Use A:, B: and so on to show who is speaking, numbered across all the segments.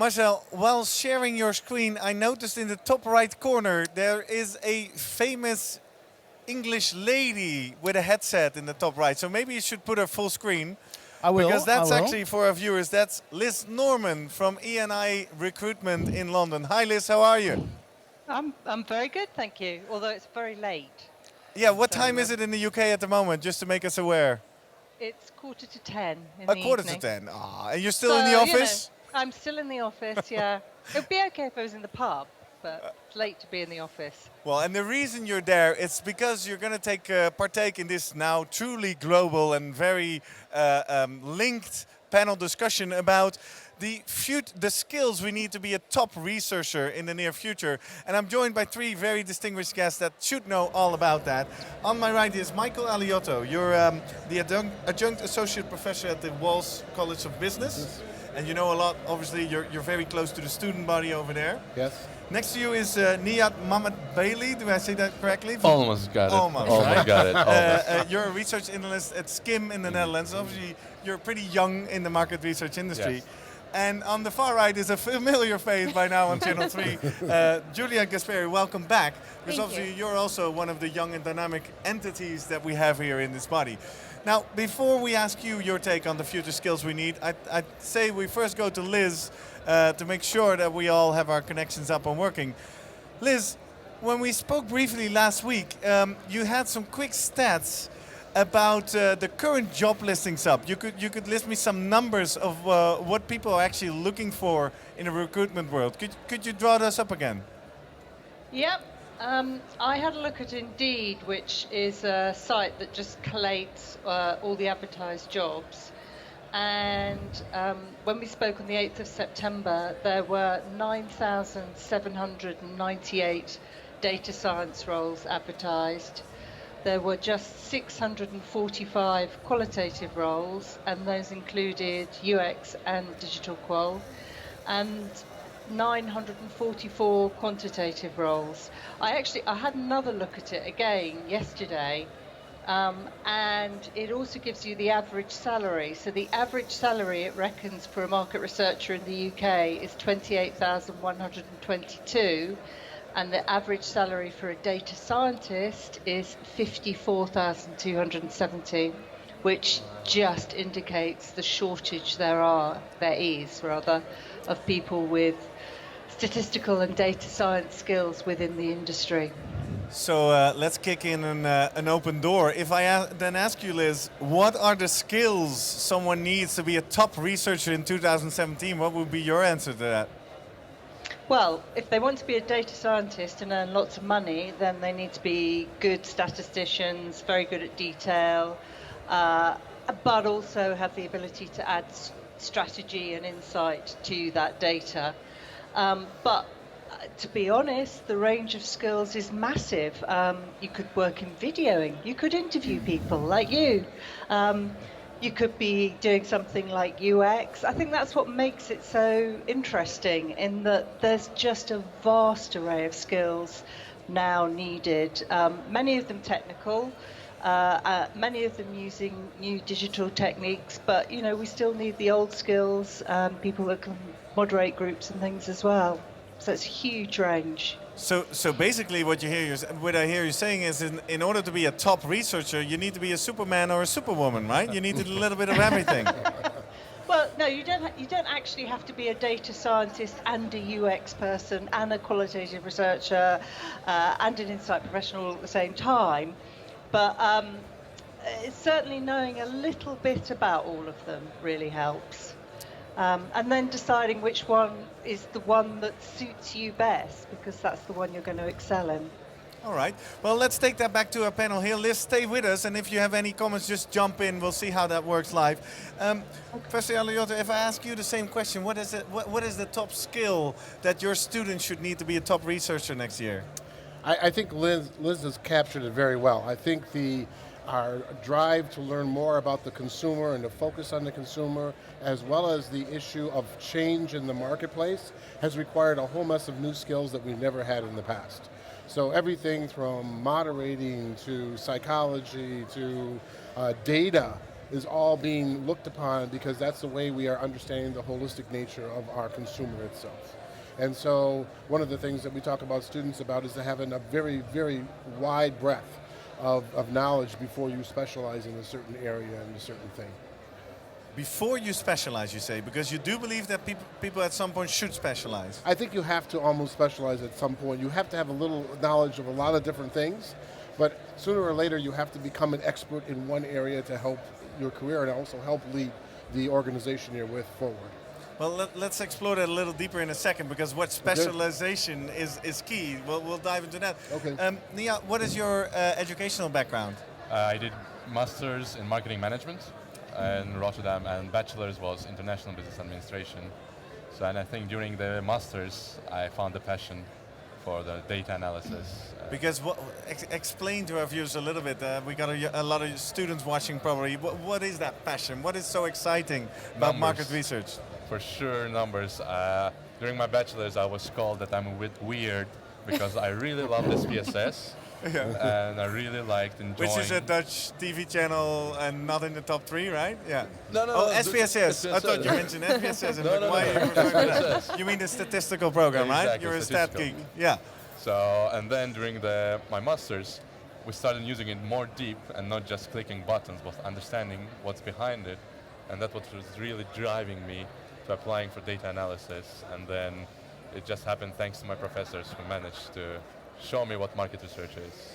A: Marcel, while sharing your screen, I noticed in the top right corner there is a famous English lady with a headset in the top right. So maybe you should put her full screen.
B: I will.
A: Because that's
B: I will.
A: actually, for our viewers, that's Liz Norman from E&I Recruitment in London. Hi Liz, how are you?
C: I'm very good, thank you. Although it's very late.
A: Yeah, what
C: So,
A: time is it in the UK at the moment, just to make us aware?
C: It's 10:15 in
A: A
C: the
A: quarter
C: evening.
A: to 10. Ah, and you're still
C: So,
A: in the office?
C: I'm still in the office. Yeah, it'd be okay if I was in the pub, but it's late to be in the office.
A: Well, and the reason you're there is because you're going to take partake in this now truly global and very linked panel discussion about the skills we need to be a top researcher in the near future. And I'm joined by three very distinguished guests that should know all about that. On my right is Michael Aliotto. You're the adjunct associate professor at the Walsh College of Business. And you know a lot, obviously, you're very close to the student body over there.
B: Yes.
A: Next to you is Niyat Mohammed Bailey. Do I say that correctly?
D: Almost got it.
A: Almost,
D: Almost got it. Almost.
A: You're a research analyst at Skim in the Netherlands. Obviously, you're pretty young in the market research industry.
D: Yes.
A: And on the far right is a familiar face by now on Channel 3, Julia Gasperi. Welcome back. Because obviously you're also one of the young and dynamic entities that we have here in this body. Now, before we ask you your take on the future skills we need, I'd say we first go to Liz to make sure that we all have our connections up and working. Liz, when we spoke briefly last week, you had some quick stats about the current job listings up. You could list me some numbers of what people are actually looking for in the recruitment world. Could you draw those up again?
C: Yep. I had a look at Indeed, which is a site that just collates all the advertised jobs. And when we spoke on the 8th of September, there were 9,798 data science roles advertised. There were just 645 qualitative roles, and those included UX and digital qual, and 944 quantitative roles. I had another look at it again yesterday, and it also gives you the average salary. So the average salary, it reckons, for a market researcher in the UK is 28,122, and the average salary for a data scientist is 54,270, which just indicates the shortage there is of people with statistical and data science skills within the industry.
A: So let's kick in an open door. If I then ask you, Liz, what are the skills someone needs to be a top researcher in 2017? What would be your answer to that?
C: Well, if they want to be a data scientist and earn lots of money, then they need to be good statisticians, very good at detail, but also have the ability to add strategy and insight to that data. But to be honest, the range of skills is massive. You could work in videoing, you could interview people like you. You could be doing something like UX. I think that's what makes it so interesting, in that there's just a vast array of skills now needed, many of them technical, many of them using new digital techniques, but we still need the old skills, people that can moderate groups and things as well. So it's a huge range.
A: So basically what I hear you saying is in order to be a top researcher, you need to be a Superman or a Superwoman, right? You need to do a little bit of everything.
C: Well, no, you don't actually have to be a data scientist and a UX person and a qualitative researcher and an insight professional all at the same time. But certainly knowing a little bit about all of them really helps. And then deciding which one is the one that suits you best, because that's the one you're going to excel in.
A: All right. Well, let's take that back to our panel here. Liz, stay with us, and if you have any comments, just jump in. We'll see how that works live. Professor Aliotto, if I ask you the same question, what is the top skill that your students should need to be a top researcher next year?
B: I think Liz has captured it very well. I think our drive to learn more about the consumer and to focus on the consumer, as well as the issue of change in the marketplace, has required a whole mess of new skills that we've never had in the past. So everything from moderating to psychology to data is all being looked upon because that's the way we are understanding the holistic nature of our consumer itself. And so one of the things that we talk about students about is to having a very, very wide breadth of knowledge before you specialize in a certain area and a certain thing.
A: Before you specialize, you say, because you do believe that people at some point should specialize.
B: I think you have to almost specialize at some point. You have to have a little knowledge of a lot of different things, but sooner or later you have to become an expert in one area to help your career and also help lead the organization you're with forward.
A: Well, let's explore that a little deeper in a second, because what specialization is key. We'll dive into that.
B: Okay.
A: Nia, what is your educational background?
D: I did masters in marketing management in Rotterdam, and bachelor's was international business administration. So, and I think during the masters, I found a passion for the data analysis.
A: Because explain to our viewers a little bit. We got a lot of students watching probably. What is that passion? What is so exciting about market research?
D: For sure, numbers. During my bachelor's, I was called that I'm a bit weird because I really loved SPSS. Yeah. And I really liked enjoying...
A: Which is a Dutch TV channel and not in the top 3, right? Yeah.
D: No.
A: Oh, SPSS. I thought you mentioned SPSS. No. You mean the statistical program,
D: exactly,
A: right? You're a stat geek. Yeah.
D: So, and then during my masters, we started using it more deep and not just clicking buttons, but understanding what's behind it. And that's what was really driving me to applying for data analysis. And then it just happened thanks to my professors who managed to show me what market research is.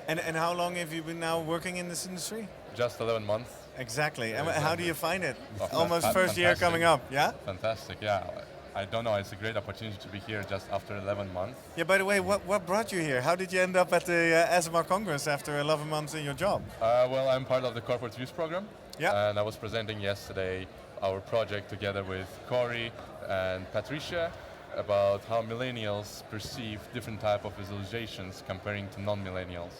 A: And how long have you been now working in this industry?
D: Just 11 months.
A: Exactly. And
D: exactly.
A: how do you find it?
D: Oh,
A: Almost first year coming up, yeah?
D: Fantastic, yeah. I don't know, it's a great opportunity to be here just after 11 months.
A: Yeah, by the way, what brought you here? How did you end up at the ASMR Congress after 11 months in your job?
D: Well, I'm part of the Corporate Youth Program.
A: Yeah.
D: And I was presenting yesterday our project together with Corey and Patricia about how millennials perceive different type of visualizations comparing to non-millennials.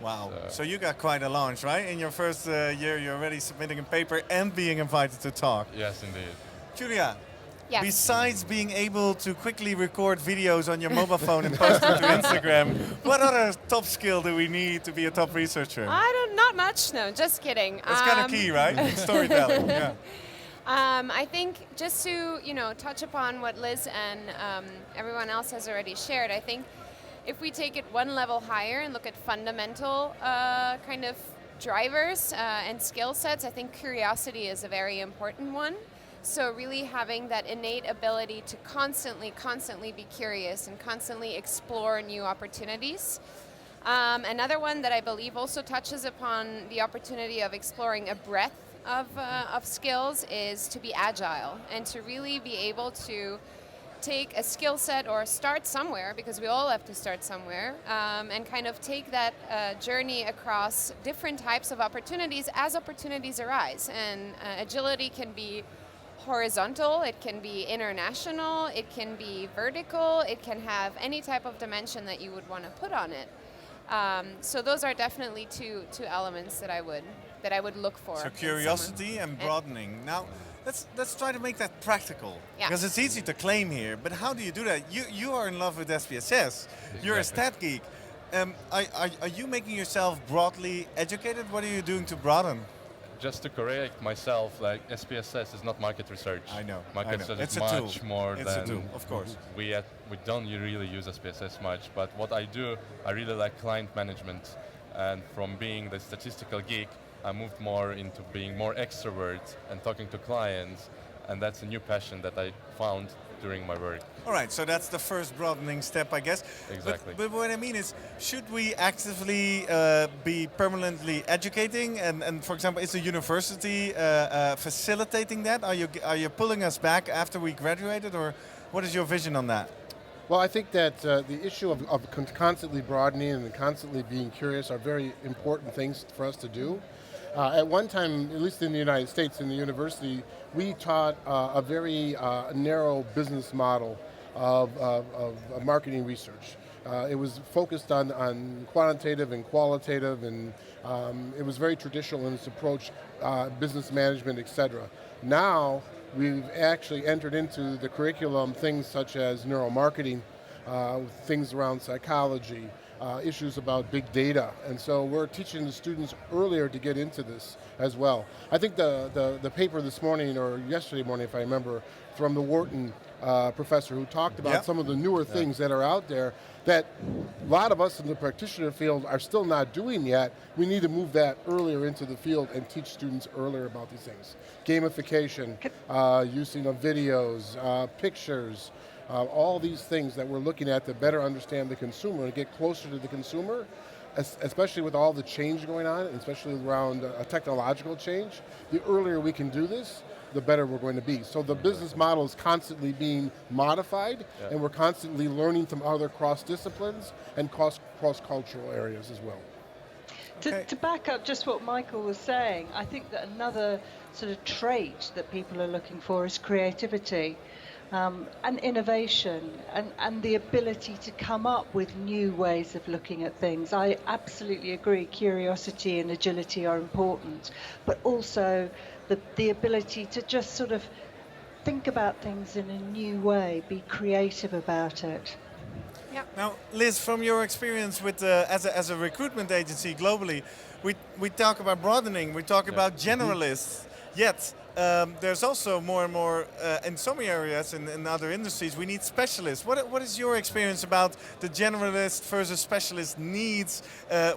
A: Wow. So you got quite a launch, right? In your first year, you're already submitting a paper and being invited to talk.
D: Yes, indeed.
A: Julia,
E: yes.
A: Besides being able to quickly record videos on your mobile phone and post them to Instagram, what other top skill do we need to be a top researcher?
E: Not much, no, just kidding.
A: That's kind of key, right? Storytelling, yeah.
E: I think just to touch upon what Liz and everyone else has already shared, I think if we take it one level higher and look at fundamental kind of drivers and skill sets, I think curiosity is a very important one. So really having that innate ability to constantly be curious and constantly explore new opportunities. Another one that I believe also touches upon the opportunity of exploring a breadth of skills is to be agile and to really be able to take a skill set or start somewhere, because we all have to start somewhere, and kind of take that journey across different types of opportunities as opportunities arise. And agility can be horizontal, it can be international, it can be vertical, it can have any type of dimension that you would want to put on it. So those are definitely two elements that I would look for.
A: So curiosity and broadening. Now, let's try to make that practical.
E: Yeah.
A: Because it's easy to claim here, but how do you do that? You are in love with SPSS. You're a stat geek. Are you making yourself broadly educated? What are you doing to broaden?
D: Just to correct myself, like SPSS is not market research.
A: I know.
D: Market research
A: It's
D: is
A: a
D: much
A: tool.
D: more
A: It's
D: than
A: a tool, of course.
D: We don't really use SPSS much, but what I do, I really like client management, and from being the statistical geek, I moved more into being more extrovert and talking to clients, and that's a new passion that I found during my work.
A: All right, so that's the first broadening step, I guess.
D: Exactly.
A: But what I mean is, should we actively be permanently educating? And for example, is the university facilitating that? Are you pulling us back after we graduated, or what is your vision on that?
B: Well, I think that the issue of constantly broadening and constantly being curious are very important things for us to do. At one time, at least in the United States, in the university, we taught a very narrow business model of marketing research. It was focused on quantitative and qualitative, and it was very traditional in its approach, business management, etc. Now, we've actually entered into the curriculum things such as neuromarketing, things around psychology, issues about big data. And so we're teaching the students earlier to get into this as well. I think the paper this morning, or yesterday morning if I remember, from the Wharton professor who talked about some of the newer things that are out there that a lot of us in the practitioner field are still not doing yet. We need to move that earlier into the field and teach students earlier about these things. Gamification, using of videos, pictures, all these things that we're looking at to better understand the consumer and get closer to the consumer, especially with all the change going on, especially around a technological change. The earlier we can do this, the better we're going to be. So the business model is constantly being modified, and we're constantly learning from other cross-disciplines and cross-cultural areas as well.
C: To back up just what Michael was saying, I think that another sort of trait that people are looking for is creativity. And innovation and the ability to come up with new ways of looking at things. I absolutely agree, curiosity and agility are important, but also the ability to just sort of think about things in a new way, be creative about it.
E: Yep.
A: Now, Liz, from your experience with as a recruitment agency globally, we talk about broadening, we talk about generalists, yet there's also more and more, in some areas and in other industries, we need specialists. What is your experience about the generalist versus specialist needs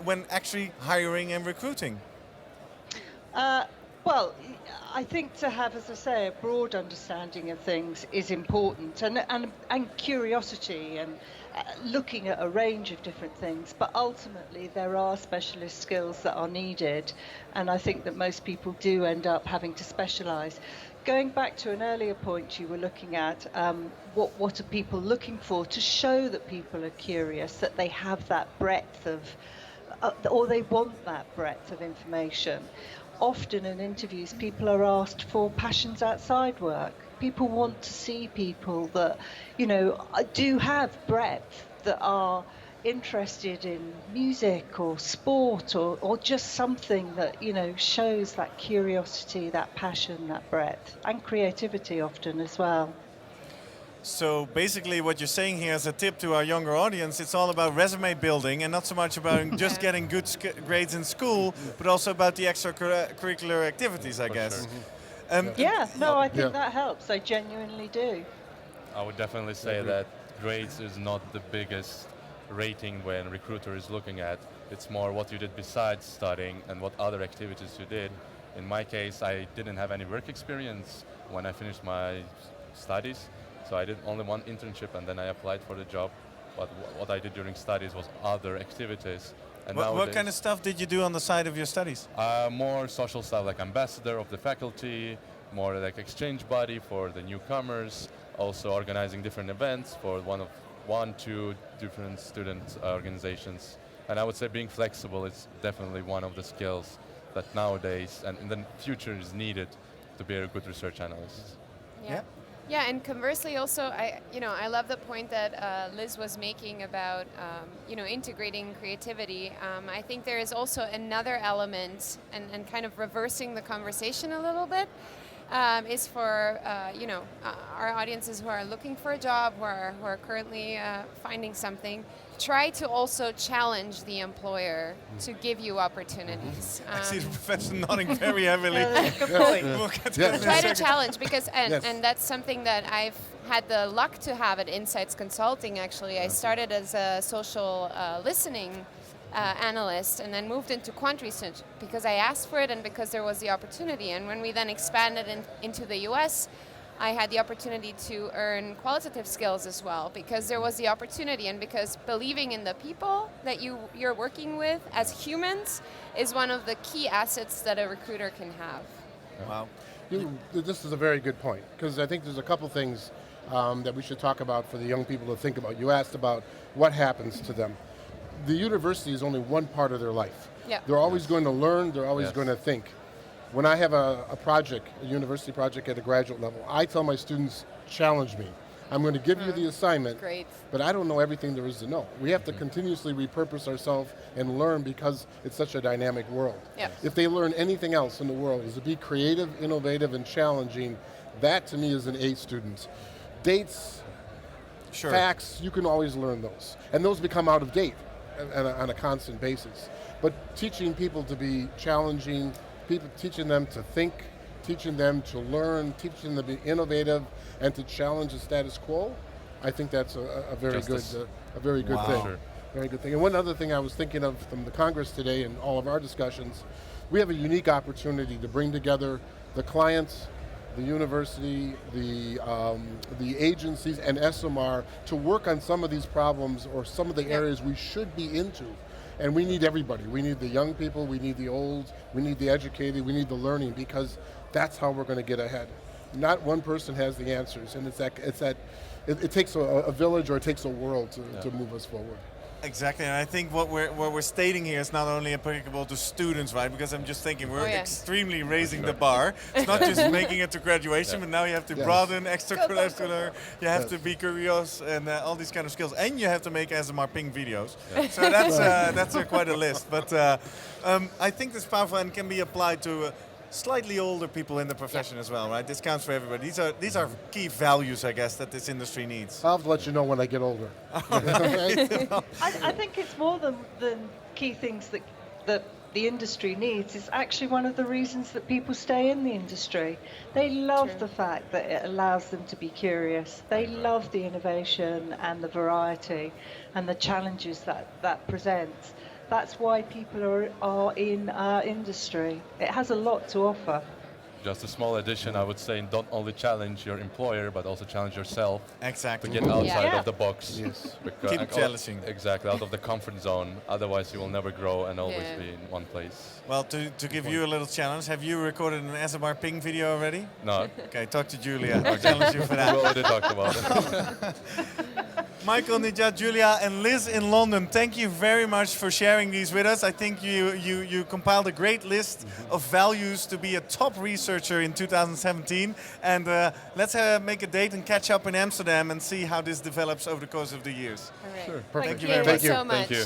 A: when actually hiring and recruiting?
C: Well, I think to have, as I say, a broad understanding of things is important, and curiosity and looking at a range of different things, but ultimately there are specialist skills that are needed, and I think that most people do end up having to specialise. Going back to an earlier point you were looking at, what are people looking for to show that people are curious, that they have that breadth of, or they want that breadth of information. Often in interviews, people are asked for passions outside work. People want to see people that, do have breadth, that are interested in music or sport or just something that, shows that curiosity, that passion, that breadth, and creativity often as well.
A: So basically what you're saying here as a tip to our younger audience, it's all about resume building and not so much about just getting good grades in school, but also about the extracurricular activities, I guess.
C: Sure. I think that helps. I genuinely do.
D: I would definitely say that grades is not the biggest rating when a recruiter is looking at. It's more what you did besides studying and what other activities you did. In my case, I didn't have any work experience when I finished my studies. So I did only one internship and then I applied for the job. But what I did during studies was other activities. And
A: what kind of stuff did you do on the side of your studies?
D: More social stuff, like ambassador of the faculty, more like exchange buddy for the newcomers, also organizing different events for two different student organizations. And I would say being flexible is definitely one of the skills that nowadays and in the future is needed to be a good research analyst.
E: Yeah, and conversely also, I love the point that Liz was making about, integrating creativity. I think there is also another element, and kind of reversing the conversation a little bit, is for, our audiences who are looking for a job, who are currently finding something, try to also challenge the employer to give you opportunities.
A: I see the professor nodding very heavily.
C: Good point.
A: We'll get to that in a
E: Try to
A: second.
E: challenge, because and that's something that I've had the luck to have at Insights Consulting. Actually, I started as a social listening analyst and then moved into quant research because I asked for it and because there was the opportunity. And when we then expanded into the US, I had the opportunity to earn qualitative skills as well because there was the opportunity, and because believing in the people that you're working with as humans is one of the key assets that a recruiter can have.
A: Wow.
B: This is a very good point, because I think there's a couple things that we should talk about for the young people to think about. You asked about what happens to them. The university is only one part of their life.
E: Yeah.
B: They're always going to learn, they're always
D: Yes.
B: going to think. When I have a project, a university project at a graduate level, I tell my students, challenge me. I'm going to give you the assignment,
E: Great.
B: but I don't know everything there is to know. We have to continuously repurpose ourselves and learn because it's such a dynamic world.
E: Yep.
B: If they learn anything else in the world is to be creative, innovative, and challenging, that to me is an A student. Dates,
A: Sure.
B: facts, you can always learn those. And those become out of date. on a constant basis. But teaching people to be challenging, teaching them to think, teaching them to learn, teaching them to be innovative, and to challenge the status quo, I think that's a very good
A: Wow.
B: thing.
D: Sure.
B: Very good thing. And one other thing I was thinking of from the Congress today and all of our discussions, we have a unique opportunity to bring together the clients, the university, the agencies, and SMR to work on some of these problems or some of the areas we should be into. And we need everybody. We need the young people, we need the old, we need the educated, we need the learning, because that's how we're going to get ahead. Not one person has the answers, and it takes a village or it takes a world to move us forward.
A: Exactly, and I think what we're stating here is not only applicable to students, right? Because I'm just thinking we're extremely raising the bar. It's not just making it to graduation, but now you have to broaden extracurricular. You have to be curious and all these kind of skills, and you have to make ASMR ping videos. So that's quite a list. But I think this powerful and can be applied to slightly older people in the profession as well, right? This counts for everybody. These are key values, I guess, that this industry needs.
B: I'll have to let you know when I get older.
C: I think it's more than key things that the industry needs. It's actually one of the reasons that people stay in the industry. They love the fact that it allows them to be curious. They love the innovation and the variety and the challenges that presents. That's why people are in our industry. It has a lot to offer.
D: Just a small addition, I would say, don't only challenge your employer, but also challenge yourself
A: Exactly.
D: to get outside of the box.
B: Yes.
A: Keep challenging.
D: Exactly, out of the comfort zone. Otherwise, you will never grow and always be in one place.
A: Well, to give you a little challenge, have you recorded an ASMR ping video already?
D: No,
A: Okay, talk to Julia. I'll challenge you for
D: we
A: that.
D: already talked about it.
A: Michael, Nijat, Julia, and Liz in London, thank you very much for sharing these with us. I think you compiled a great list of values to be a top researcher in 2017. And let's make a date and catch up in Amsterdam and see how this develops over the course of the years.
E: All right.
B: Sure,
E: Thank
B: perfect.
E: you
A: very
E: so
A: much.
E: much.
D: Thank you.